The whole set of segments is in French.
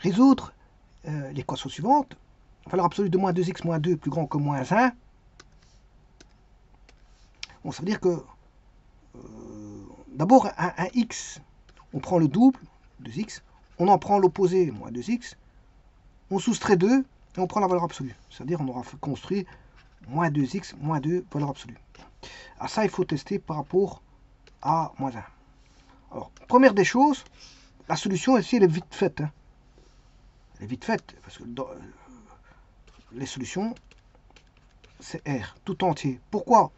résoudre l'équation suivante. Valeur absolue de moins 2x moins 2 plus grand que moins 1. Bon, ça veut dire que d'abord un x, on prend le double, 2x, on en prend l'opposé, moins 2x, on soustrait 2 et on prend la valeur absolue. C'est-à-dire on aura construit moins 2x, moins 2, valeur absolue. Alors ça, il faut tester par rapport à moins 1. Alors, première des choses, la solution ici, elle est vite faite. Hein. Elle est vite faite, parce que dans, les solutions, c'est R, tout entier. Pourquoi?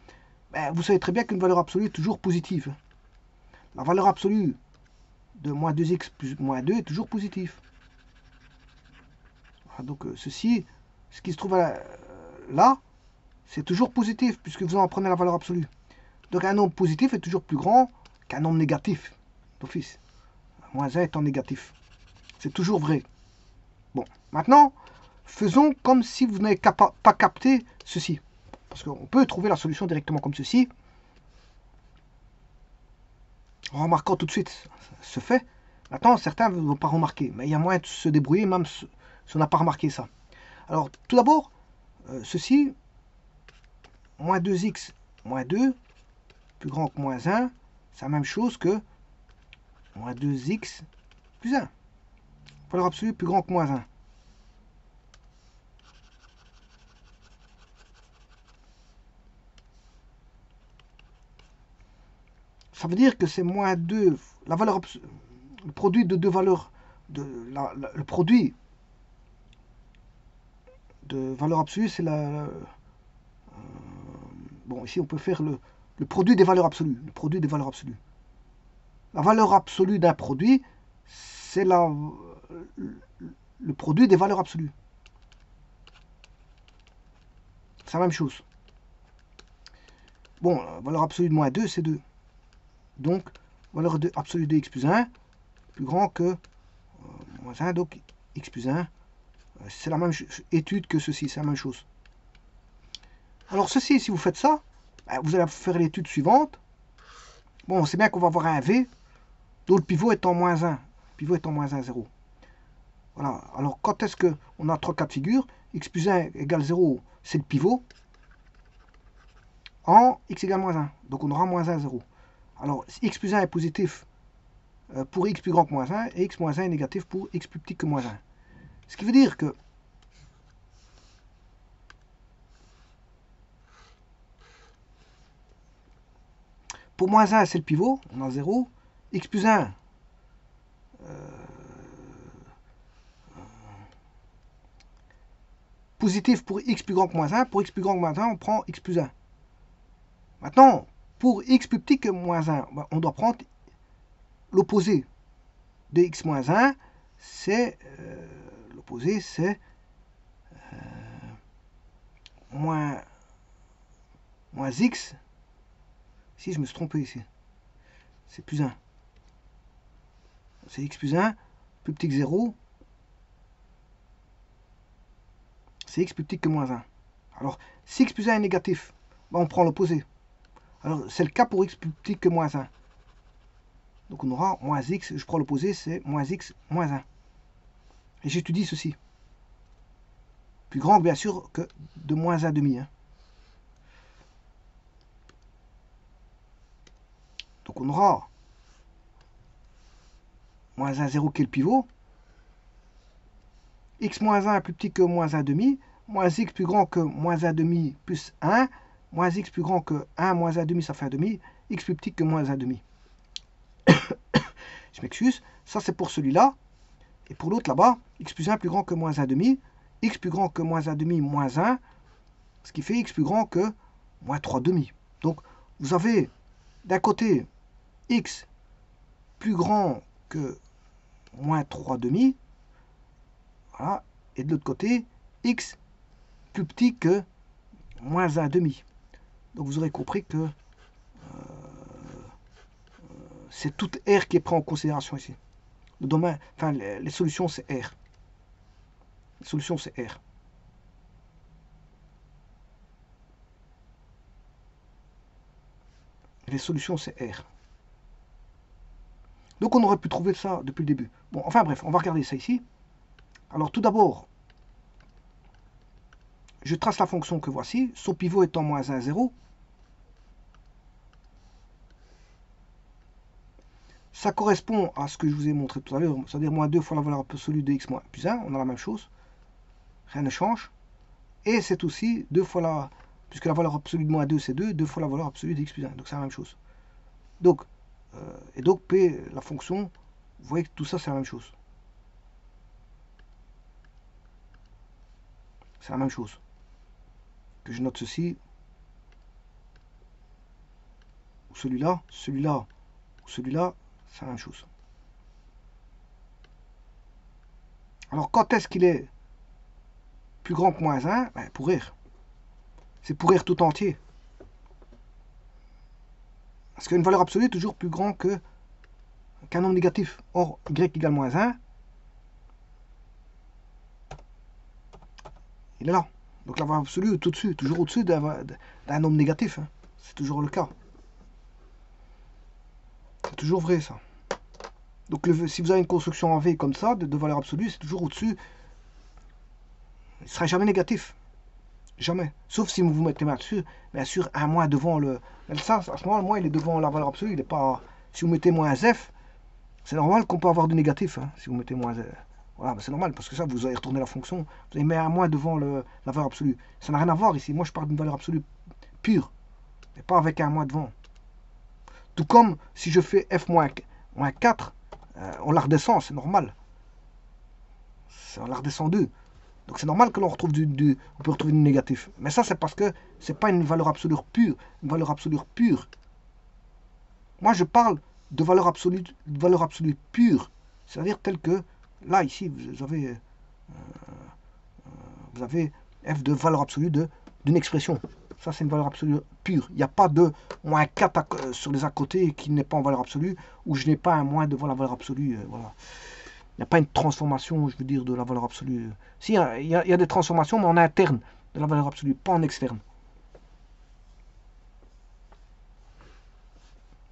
Ben, vous savez très bien qu'une valeur absolue est toujours positive. La valeur absolue de moins 2x plus moins 2 est toujours positive. Donc ceci, ce qui se trouve là, c'est toujours positif, puisque vous en prenez la valeur absolue. Donc un nombre positif est toujours plus grand qu'un nombre négatif, d'office. Moins 1 étant négatif. C'est toujours vrai. Bon, maintenant, faisons comme si vous n'avez pas capté ceci. Parce qu'on peut trouver la solution directement comme ceci. En remarquant tout de suite ce fait. Maintenant, certains ne vont pas remarquer, mais il y a moyen de se débrouiller, même si on n'a pas remarqué ça. Alors, tout d'abord, ceci, moins 2x moins 2, plus grand que moins 1, c'est la même chose que moins 2x plus 1. Valeur absolue plus grand que moins 1. Ça veut dire que c'est moins 2, la valeur le produit de deux valeurs, le produit de valeur absolue, c'est bon, ici on peut faire le produit des valeurs absolues. Le produit des valeurs absolues. La valeur absolue d'un produit, c'est le produit des valeurs absolues. C'est la même chose. Bon, la valeur absolue de moins 2, c'est 2. Donc, valeur absolue de x plus 1, plus grand que moins 1, donc x plus 1. C'est la même étude que ceci, c'est la même chose. Alors ceci, si vous faites ça, vous allez faire l'étude suivante. Bon, on sait bien qu'on va avoir un V, dont le pivot est en moins 1. Le pivot est en moins 1, 0. Voilà. Alors, quand est-ce qu'on a trois cas de figure? X plus 1 égale 0, c'est le pivot. En x égale moins 1. Donc, on aura moins 1, 0. Alors, x plus 1 est positif pour x plus grand que moins 1, et x moins 1 est négatif pour x plus petit que moins 1. Ce qui veut dire que pour moins 1, c'est le pivot, on a 0. X plus 1, positif pour x plus grand que moins 1. Pour x plus grand que moins 1, on prend x plus 1. Maintenant, pour x plus petit que moins 1, on doit prendre l'opposé de x moins 1. C'est l'opposé, c'est moins x. Si je me suis trompé ici, c'est plus 1. C'est x plus 1, plus petit que 0. C'est x plus petit que moins 1. Alors, si x plus 1 est négatif, on prend l'opposé. Alors, c'est le cas pour x plus petit que moins 1. Donc, on aura moins x, je prends l'opposé, c'est moins x moins 1. Et j'étudie ceci. Plus grand, bien sûr, que de moins 1 demi. Hein. Donc, on aura moins 1, 0 qui est le pivot. X moins 1 plus petit que moins 1 demi. Moins x plus grand que moins 1 demi plus 1. Moins x plus grand que 1 moins 1 demi, ça fait 1 demi. X plus petit que moins 1 demi. Je m'excuse. Ça, c'est pour celui-là. Et pour l'autre là-bas, x plus 1 plus grand que moins 1 demi. X plus grand que moins 1 demi moins 1. Ce qui fait x plus grand que moins 3 demi. Donc, vous avez d'un côté x plus grand que moins 3 demi. Voilà. Et de l'autre côté, x plus petit que moins 1 demi. Donc vous aurez compris que c'est toute R qui est pris en considération ici. Le domaine, enfin les solutions c'est R. Les solutions c'est R. Les solutions c'est R. Donc on aurait pu trouver ça depuis le début. Bon, enfin bref, on va regarder ça ici. Alors tout d'abord, je trace la fonction que voici, son pivot étant moins 1, 0. Ça correspond à ce que je vous ai montré tout à l'heure, c'est-à-dire moins 2 fois la valeur absolue de x moins plus 1, on a la même chose, rien ne change. Et c'est aussi 2 fois la, puisque la valeur absolue de moins 2 c'est 2, 2 fois la valeur absolue de x plus 1, donc c'est la même chose. Donc, et donc P, la fonction, vous voyez que tout ça c'est la même chose. C'est la même chose. Que je note ceci, ou celui-là, celui-là, ou celui-là, c'est la même chose. Alors quand est-ce qu'il est plus grand que moins 1? Ben, pour r. C'est pour r tout entier. Parce qu'une valeur absolue est toujours plus grand qu'un nombre négatif. Or, y égale moins 1, il est là. Donc la valeur absolue est au-dessus, toujours au-dessus d'un nombre négatif. Hein. C'est toujours le cas. C'est toujours vrai ça. Donc si vous avez une construction en V comme ça, de valeur absolue, c'est toujours au-dessus. Il ne sera jamais négatif. Jamais. Sauf si vous mettez bien sûr un moins devant le. Ça, à ce moment-là, le moins il est devant la valeur absolue. Il est pas. Si vous mettez moins f, c'est normal qu'on peut avoir du négatif. Hein, si vous mettez moins f. Voilà, c'est normal, parce que ça, vous allez retourner la fonction. Vous allez mettre un moins devant la valeur absolue. Ça n'a rien à voir ici. Moi, je parle d'une valeur absolue pure. Et pas avec un moins devant. Tout comme si je fais f moins 4, on la redescend, c'est normal. On la redescend 2. Donc c'est normal que l'on retrouve on peut retrouver du négatif. Mais ça, c'est parce que c'est pas une valeur absolue pure. Une valeur absolue pure. Moi, je parle de valeur absolue pure. C'est-à-dire telle que, là, ici, vous avez f de valeur absolue d'une expression. Ça, c'est une valeur absolue pure. Il n'y a pas de moins 4 sur les à côté qui n'est pas en valeur absolue, ou je n'ai pas un moins devant la valeur absolue. Voilà. Il n'y a pas une transformation, je veux dire, de la valeur absolue. Si, il y a des transformations, mais en interne de la valeur absolue, pas en externe.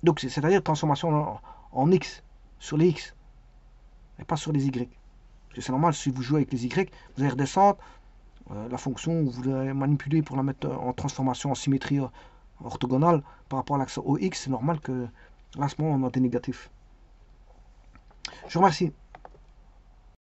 Donc, c'est-à-dire transformation en x, sur les x, et pas sur les y. Parce que c'est normal, si vous jouez avec les y, vous allez redescendre la fonction, vous allez manipuler pour la mettre en transformation en symétrie orthogonale par rapport à l'axe OX, c'est normal que là, à ce moment, on a des négatifs. Je vous remercie.